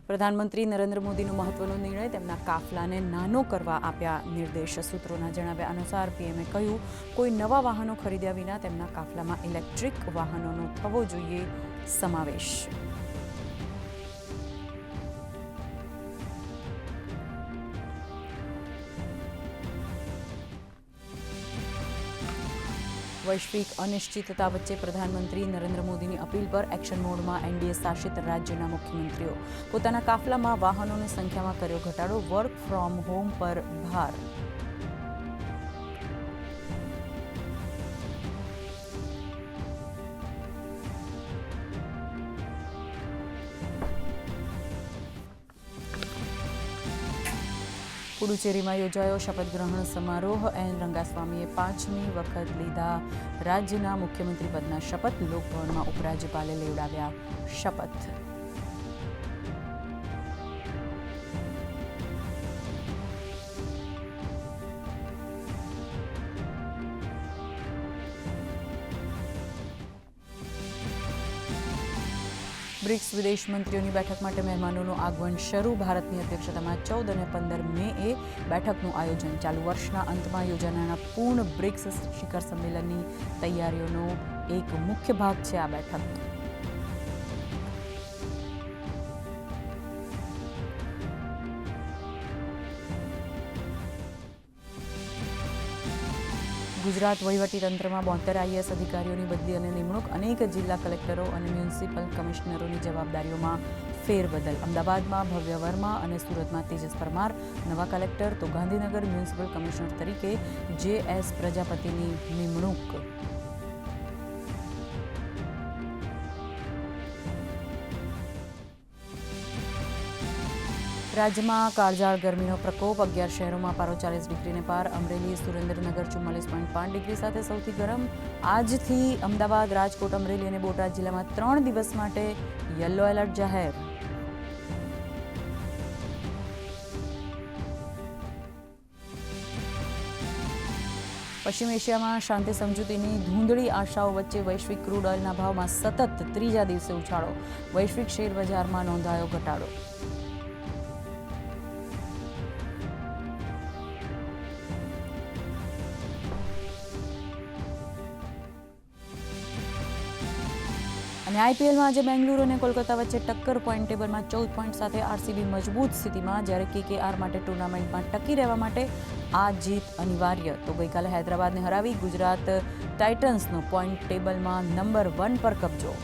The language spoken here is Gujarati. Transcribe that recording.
પ્રધાનમંત્રી નરેન્દ્ર મોદીનો મહત્વનો નિર્ણય, તેમના કાફલાને નાનો કરવા આપ્યા નિર્દેશ. સૂત્રોના જણાવ્યા અનુસાર પીએમએ કહ્યું, કોઈ નવા વાહનો ખરીદ્યા વિના તેમના કાફલામાં ઇલેક્ટ્રિક વાહનોનો થવો જોઈએ સમાવેશ. વૈશ્વિક અનિશ્ચિતતા વચ્ચે પ્રધાનમંત્રી નરેન્દ્ર મોદીની અપીલ પર એક્શન મોડમાં એનડીએ શાસિત રાજ્યના મુખ્યમંત્રીઓ. પોતાના કાફલામાં વાહનોની સંખ્યામાં કર્યો ઘટાડો. વર્ક ફ્રોમ હોમ પર ભાર. પુડુચેરીમાં યોજાયો શપથ ગ્રહણ સમારોહ. એન રંગાસ્વામીએ 5મી વખત લીધા રાજ્યના મુખ્યમંત્રી પદના શપથ. લોકભવનમાં ઉપરાજ્યપાલે લેવડાવ્યા શપથ. બ્રિક્સ વિદેશ મંત્રીઓની બેઠક માટે મહેમાનોનું આગમન શરૂ. ભારતની અધ્યક્ષતામાં 14 અને 15 મેએ બેઠકનું આયોજન. ચાલુ વર્ષના અંતમાં યોજાનારા પૂર્ણ બ્રિક્સ શિખર સંમેલનની તૈયારીઓનો એક મુખ્ય ભાગ છે આ બેઠક. ગુજરાત વહીવટીતંત્રમાં 72 આઈએએસ અધિકારીઓની બદલી અને નિમણૂક. અનેક જિલ્લા કલેક્ટરો અને મ્યુનિસિપલ કમિશનરોની જવાબદારીઓમાં ફેરબદલ. અમદાવાદમાં ભવ્ય વર્મા અને સુરતમાં તેજસ પરમાર નવા કલેક્ટર, તો ગાંધીનગર મ્યુનિસિપલ કમિશનર તરીકે જે.એસ. પ્રજાપતિની નિમણૂક. રાજ્યમાં કાળઝાળ ગરમીનો પ્રકોપ. 11 શહેરોમાં પારો 40 ડિગ્રીને પાર. અમરેલી, સુરેન્દ્રનગર 44.5 ડિગ્રી સાથે સૌથી ગરમ. આજથી અમદાવાદ, રાજકોટ, અમરેલી અને બોટાદ જિલ્લામાં 3 દિવસ માટે યલો એલર્ટ જાહેર. પશ્ચિમ એશિયામાં શાંતિ સમજૂતીની ધૂંધળી આશાઓ વચ્ચે વૈશ્વિક ક્રૂડ ઓઇલના ભાવમાં સતત ત્રીજા દિવસે ઉછાળો. વૈશ્વિક શેર બજારમાં નોંધાયો ઘટાડો. અને આઈપીએલમાં આજે બેંગલુરુ અને કોલકાતા વચ્ચે ટક્કર. પોઈન્ટ ટેબલમાં 14 પોઈન્ટ સાથે આરસીબી મજબૂત સ્થિતિમાં, જ્યારે કેકેઆર માટે ટુર્નામેન્ટમાં ટકી રહેવા માટે આ જીત અનિવાર્ય. તો ગઈકાલે હૈદરાબાદને હરાવી ગુજરાત ટાઇટન્સનો પોઈન્ટ ટેબલમાં નંબર 1 પર કબજો.